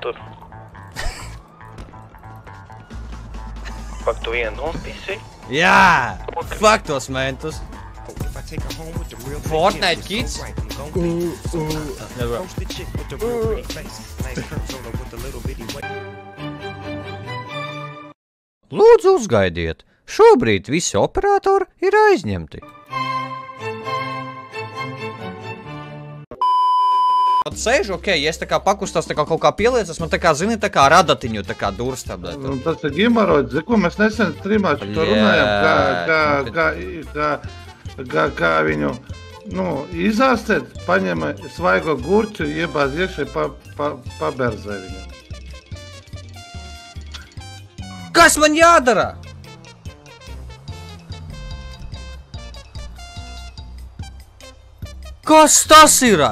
Tur. Pak tu vienu nospīsi. Jā! Fuck tos mentus! Fortnite kids? Lūdzu uzgaidiet! Šobrīd visi operatori ir aizņemti. Sēžu, ok, ja es tā kā pakustās, tā kā kaut kā pieliecas, man tā kā, zini, tā kā radatiņu tā kā dursta. Tas ir gimaroids, ko mēs nesen streamā par to runājam, kā viņu, izārstēt, paņēma svaigo gurķu, iebāz iekšai, paberzē viņu. Kas man jādara? Kas tas ir?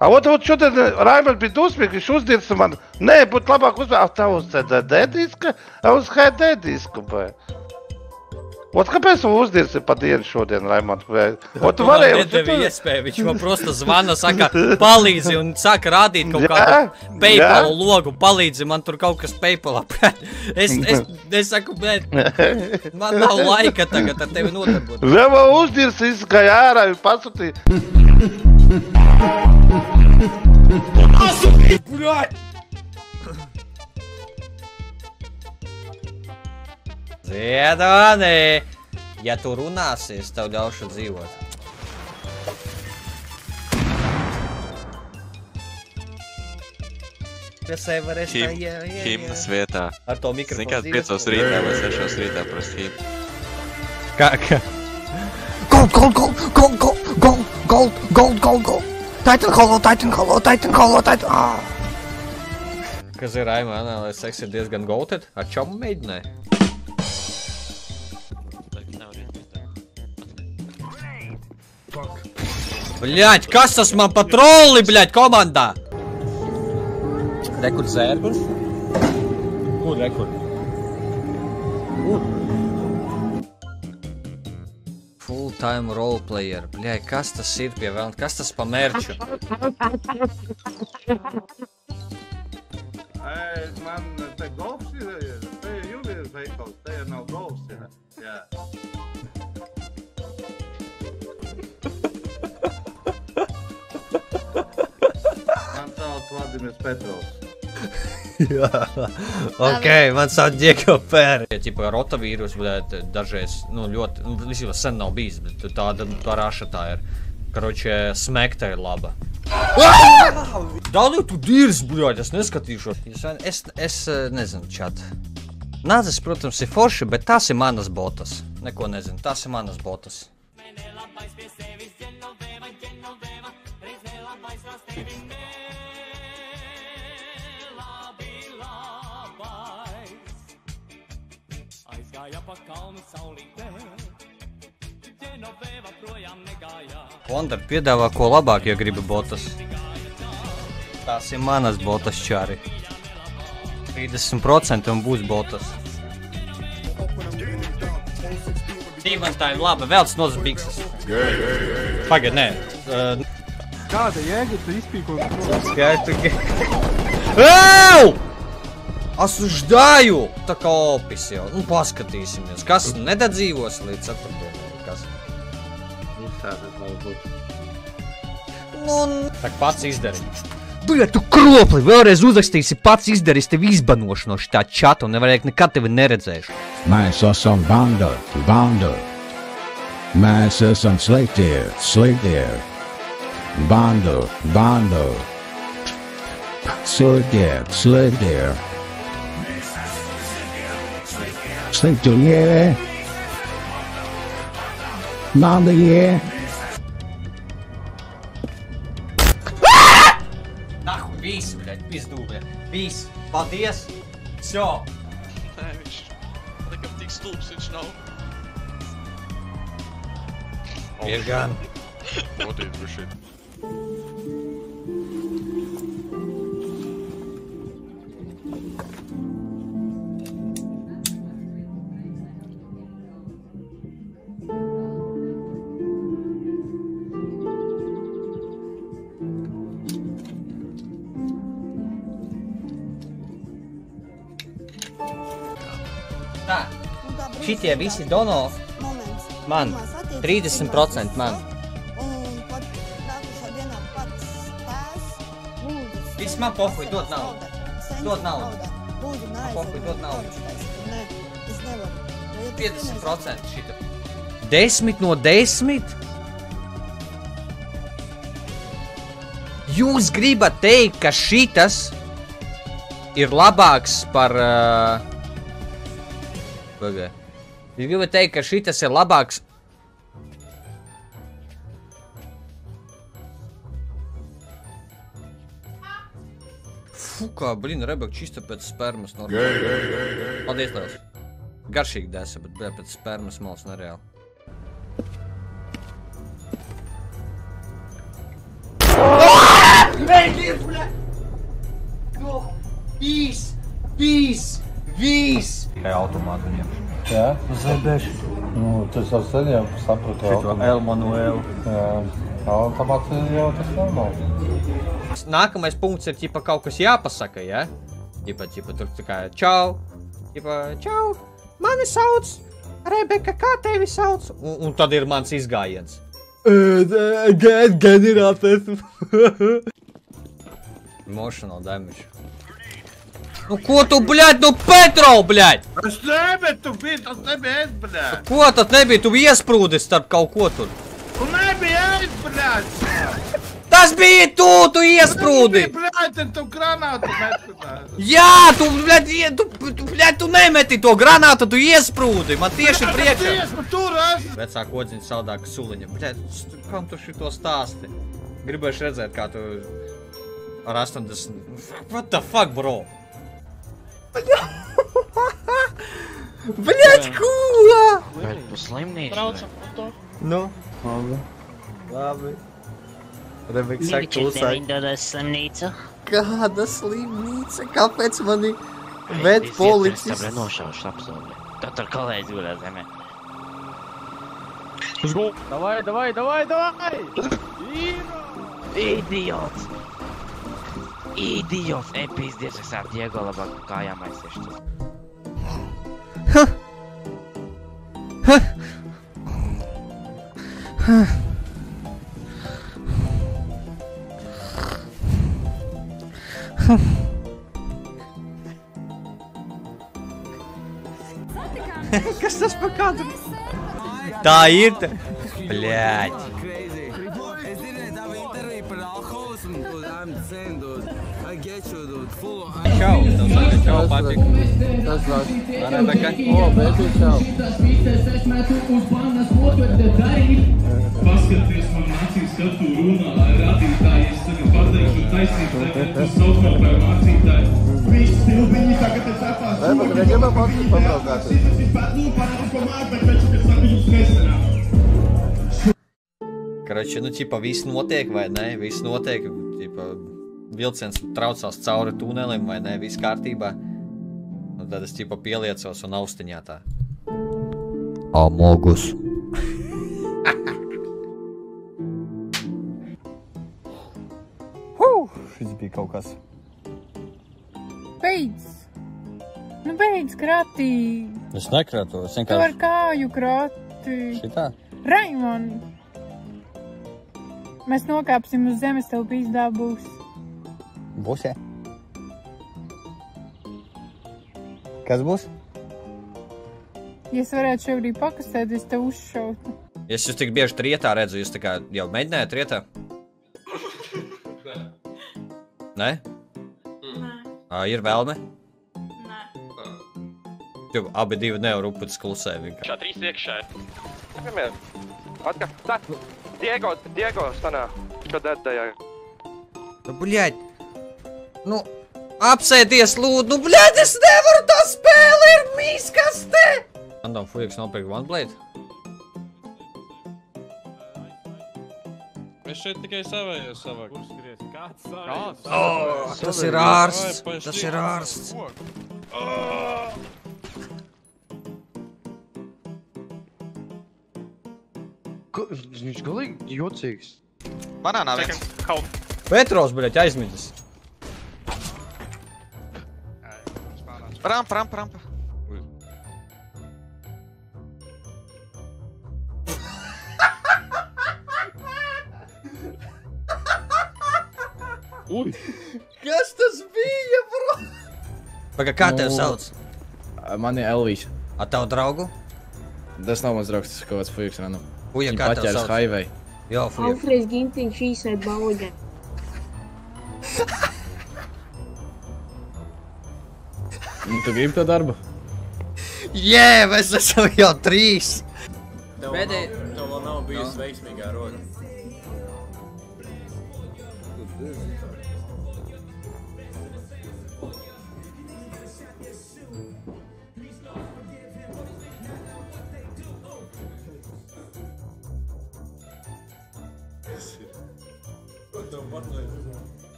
Ot, šodien Raimond bija dusmīgi, viņš uzdirsa man, nē, būtu labāk uzvērt, tā uz CD diska, uz HD disku, bē. Ot, kāpēc tu uzdirsi pa dienu šodien, Raimond? Ot, tu varēji... Man nedevi iespēju, viņš man prosta zvana, saka, palīdzi un saka rādīt kaut kādu PayPal logu, palīdzi, man tur kaut kas PayPalā. Es saku, bet man nav laika tagad ar tevi nodarbot. Vēl uzdirsi, izgāja ārā un pasūtīja. Ziedoni, ja tu runāsi, es tev ļaušu dzīvot. Pie sevi varēs tā, Himnas vietā. Ar to mikrofonu Zini, kāds 5 rītā vai 6 rītā prast himnu. Kā? Gold! Titan Hollow! Kas ir Raima analēs seks ir diezgan golted? Ar čomu mēģināja? Bļaļ, kas tas man pa trolli, bļaļ, komandā? Rekord zērgurs? Kur rekord? Full time roleplayer. Bļaļ, kas tas ir pie vēl? Kas tas pa merču? Man te golfs ir, te ir Julijas veikals, te ir nav golfs ir, jā. Man sauc Vladimirs Petrovs. Jā, ok, man sauc Diego Pēri. Ja ķipa rotavīrus, bet dažreiz, ļoti, visībā sen nav bijis, bet tāda raša tā ir. Karoče, smekta ir laba. Daudz tu dīrs, bļaļ, es neskatīšos. Es nezinu, čat. Nāzes, protams, ir forši, bet tās ir manas botas. Neko nezinu, tās ir manas botas. Wonder piedāvā ko labāk, ja gribi botas. Tās ir manas botas, čāri. 30% un būs botas. Dīvantājiem labi, vēlts nozas bikses. Pagad, nē. Kāda jēga tu izpīkot? Skaitu, Ēu! Осуждаю! Tā kā opis jau. Paskatīsimies. Kas nedadzīvos līdz 4. Kas? Tak pats izdari. Bļa, tu kropli! Vēlreiz uzrakstīsi pats izdaris tevi izbanošu no šitā čata un nevarēja nekad tevi neredzēšu. Mēs esam banda. Mēs esam sliktie. Banda. Sliktie. Sliktie. Banda, Nahuj, visi, bļaļ, pizdu, bļaļ. Visi, paldies. Всё. Nē, viņš nekam tik stulbs viņš nav. Ir gan. Otīt bišķi. šitie visi dono man 30% man. Viss man pohuj, dod naudu. Dod naudu. Man pohuj, dod naudu. 50% šita. 10 no 10? Jūs gribat teikt, ka šitas ir labāks par... Jūs gribat teikt, ka šitas ir labāks... Fukā, blin, Rebeka čista pēc spermas normāli. Paldies, Liels. Garšīgi desa, bet pēc spermas malas nereāli. Vīs! Kā automātu viņam. Jā? Zēdēši. Nu, tas jau sen jau sapratu automātu. L manuēlu. Jā. Automāts jau tas normāli. Nākamais punkts ir, ķipa, kaut kas jāpasaka, ja? Ķipa, tur tā kā, čau. Ķipa, čau. Mani sauc Rebeka, kā tevi sauc? Un tad ir mans izgājiens. Generātors. Emotional damage. Nu ko tu, bļaļ, nu Petro, bļaļ! Es nebiju, tu biji, tas nebija es, bļaļ! Ko tad nebija, tu iesprūdis starp kaut ko tur? Tu nebija es, bļaļ! Tas bija tu iesprūdi! Tu bļaļ, tu granātu meti, bļaļ! Jā, tu nemeti to granātu, tu iesprūdi! Man tieši priekšā! Tiesmu tur es! Vecā kodziņa saldāka suliņa. Bļaļ, kam tu šito stāsti? Gribēšu redzēt, kā tu ar 80... What the fuck, bro? Bļaļ, ko? Bet pa slimnīcu. Braucam par to. Nu? Labi. Rebeka saka, klusāk. Dodas slimnīcu. Kāda slimnīca? Kāpēc mani ved policists? Tāpēc nošaušu apsoli. Tad ar kolēģi gulē zemē. Давай! Idiots! Idiots! Ej, pizdies, es ar Diego labāk kājām aizsiešķis. Kas tas par kadru? Tā ir te... Bļaļ. Čau, tev saka čau, patīk. Tas var. Rebeka. O, beidzot čau. Paskaties man acīs, kad tu runā radītāji, es tagad pateikšu taisnību, tagad tu sauc man par mācītāju. Viņš stilbiņi tagad ir cepās. Rebeka, negribam pabraukāties. Karoči, nu, ķipa, viss notiek, vai ne? Viss notiek, ķipa, vilciens traucās cauri tunelim, vai ne? Viss kārtībā. Un tad es, ķipa, pieliecos un austiņā tā. Amogus. Šis bija kaut kas. Beidz! Nu beidz kratī! Es nekratu, es Tu ar kāju krati! Šitā? Raimond! Mēs nokāpsim uz zemes, tev pīzdā būs. Būs, ja? Kas būs? Ja es varētu šobrīd pakastēt, es tev uzšautu. Es jūs tik bieži trietā redzu, jūs tā kā jau mēģinājāt trietā? Nē? Nē. Ir vēlme? Nē. Jo abi divi nevar uputis klusē vienkārši. Šā trīs iekšā. Piemēr. Atkā. Tā. Diego stanā. Kad ēdējā. Nu, bļaļ. Nu, apsēties lūd. Nu, bļaļ, es nevaru, tā spēle ir mīskastē. Random Fujiks nopirkt One Blade. Es šeit tikai savējos savāk. Kur skries? Kāds Kāds? Tas ir ārsts. Tas ir ārsts. Viņš galīgi jocīgs. Banānā viens. Petros, bļaļ, aizmidzis. Rampa. Ui! Kas tas bija, bro? Paga, kā tev sauc? Mani Elvīša. A tavu draugu? Tas nav mans draugs, tas kaut kāds fujiks, nu. Fuja, Viņa kā tev paķēras sauc? highway. Jā, fuja. Alfreds Gintiņš īsēt balogē. Tu gribi to darbu? Jē, mēs esam jau 3. Tev vēl nav bijis veiksmīgā roda.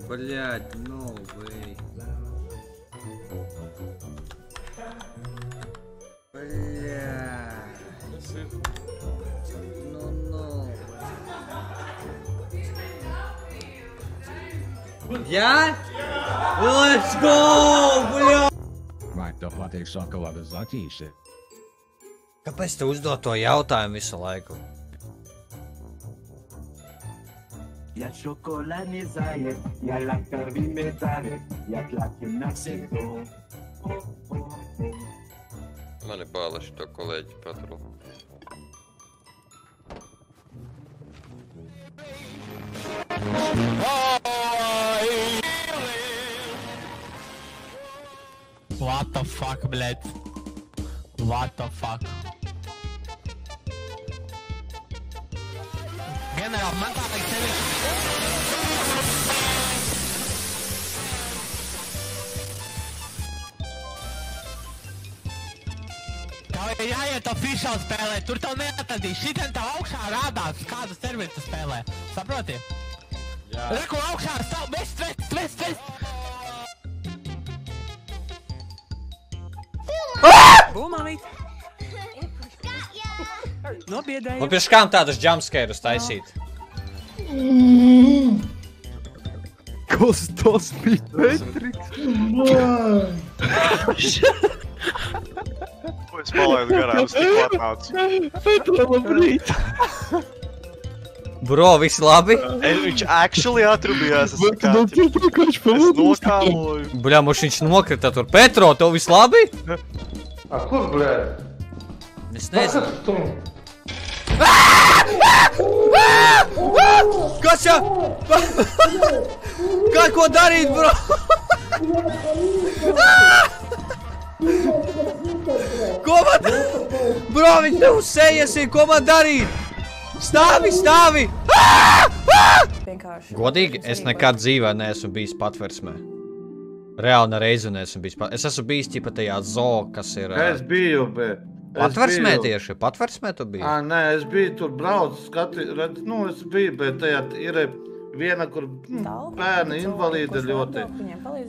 Блядь, no way. Блядь. No. Я? Let's go, блядь! Vai tu patīk šokolādes zaķīši? Kāpēc tu uzdod to jautājumu visu laiku? Ja šokolādni zajer, ja lakarvi metare, ja tlaki naksito. Man ir baila šito kolēģi patru. What the fuck, блядь? What the fuck? Generāl, man tā vajag tevi. Tev ir jāiet official spēlē, tur tev neatradīs. Šitien tev augšā rādās, kādu serveri tu spēlē. Saproti? Jā. Reku augšā stāv, vest! Būmālīt! Nobiedēju! Un pirms kām tādas jumpscares taisīt? Kas tas bija, Petriks? Es palaidu garām, es tikko atnācu. Petra, labrīt! Bro, viss labi? Viņš actually atrubījās, es nokāloju. Bļā, moš viņš nokrita tur. Petro, tev viss labi? A kur, blē? Es nezinu. Kas tu? Kas jau? Kā ko darīt, bro? Ko man? Bro, viņš tev uz sejas ir, ko man darīt? Stāvi! Godīgi, es nekad dzīvē neesmu bijis patversmē. Reāli nereizi neesmu bijis patversmē. Es esmu bijis ķipa tajā zoo, kas ir... Es biju, bet... Patversmē tieši? Patversmē tu biji? Nē, es biju tur braucu, redz, es biju, bet tajā ir viena, kur bērni invalīdi ļoti.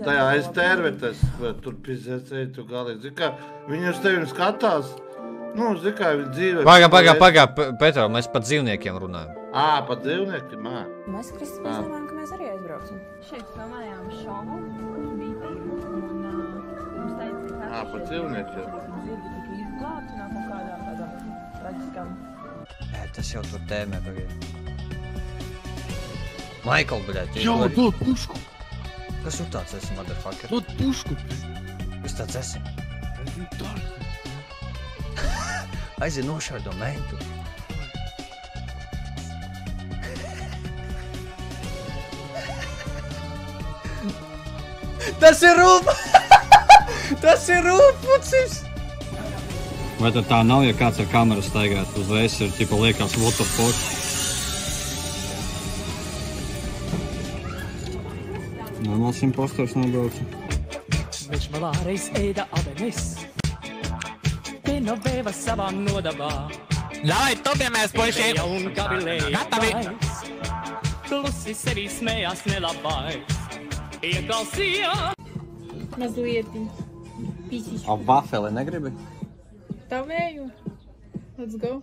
Tajā aiz tervetes, bet tur pizēs eju tu galīgi. Zikā, viņi uz tevim skatās. Zikā, viņi dzīvē... Pagā, Petro, mēs par dzīvniekiem runājam. Par dzīvniekiem, Mēs Kristus domājam, ka mēs arī aizbrauksim. Šeit filmējām šovu, kurš bija tīru, un mums teica, ka par dzīvniekiem. zirgi tika izglābti no kaut kādām traģiskām. Tas jau tur tēmē tagad. Michael, bļaļ, Jā, dod pušku! Kas tu tāds esi, motherfucker? Dod pušku! Kas tāds esi? Aizie nošāj do mentu. Tas ir rūp! Tas ir rūpucis! Vai tad tā nav, ja kāds ar kameru staigāt? Uzreiz ir, tipa, liekas, what the fuck? Normāls impostors nobrauca. Viņš malā reiz ēda avenes. Pieno vēva savā nodabā. Lai, topiemēs, puiši! Un gavilēja Gatavi! Klusi sevī smējās nelabais. Ieklausījā! Mazlieti. Pīsiši. A vafeli negribi? Tavēju. Let's go.